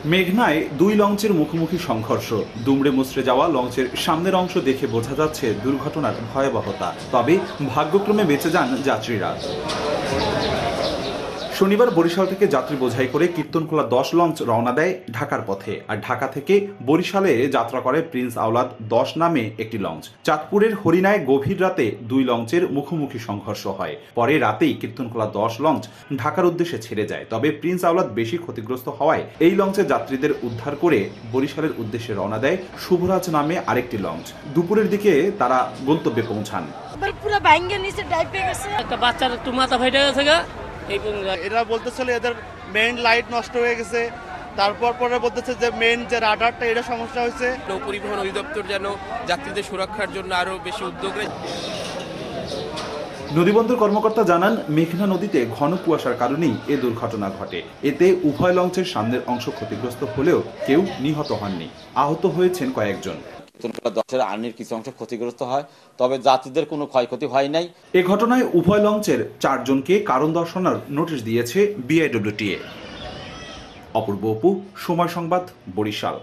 মেঘনায় দুই লঞ্চের মুখোমুখি সংঘর্ষ। দুমড়ে মুচড়ে যাওয়া লঞ্চের সামনের অংশ দেখে বোঝা যাচ্ছে দুর্ঘটনার ভয়াবহতা। তবে ভাগ্যক্রমে বেঁচে যান যাত্রীরা। শনিবার বরিশাল থেকে যাত্রী বোঝাই করে কীর্তনখোলা 10 লঞ্চ রওনা দেয় ঢাকার পথে। আর ঢাকা থেকে বরিশালে যাত্রা করে প্রিন্স আওলাদ 10 নামে একটি লঞ্চ। চাঁদপুরের হরিণায় গভীর রাতে দুই লঞ্চের মুখোমুখি সংঘর্ষ হয়। পরে রাতেই কীর্তনখোলা 10 লঞ্চ ঢাকার উদ্দেশ্যে ছেড়ে যায়। তবে প্রিন্স আওলাদ বেশি ক্ষতিগ্রস্ত হওয়ায় এই লঞ্চের যাত্রীদের উদ্ধার করে বরিশালের উদ্দেশ্যে রওনা দেয় শুভরাজ নামে আরেকটি লঞ্চ। দুপুরের দিকে তারা গন্তব্যে পৌঁছান। একটা বাচ্চার একটু মাথা ফাইটে গেছে গা। এরা বলতেছিল এদের মেইন লাইট নষ্ট হয়ে গেছে, তারপর পরে বলতেছে যে মেইন যে রাডারটা এটা সমস্যা হয়েছে। নৌ পরিবহন অধিদপ্তর যেন যাত্রীদের সুরক্ষার জন্য আরো বেশি উদ্যোগ নেয়। নদীবন্দর কর্মকর্তা জানান, মেঘনা নদীতে ঘন কুয়াশার কারণেই এ দুর্ঘটনা ঘটে। এতে উভয় লঞ্চের সামনের অংশ ক্ষতিগ্রস্ত হলেও কেউ নিহত হননি। আহত হয়েছেন কয়েকজন। 10-এর আর্নির কিছু অংশ ক্ষতিগ্রস্ত হয়, তবে যাত্রীদের কোনো ক্ষয়ক্ষতি হয় নাই। এ ঘটনায় উভয় লঞ্চের 4 জনকে কারণ দর্শানোর নোটিশ দিয়েছে বিআইডব্লিউটিএ। অপূর্ব অপু, সময় সংবাদ, বরিশাল।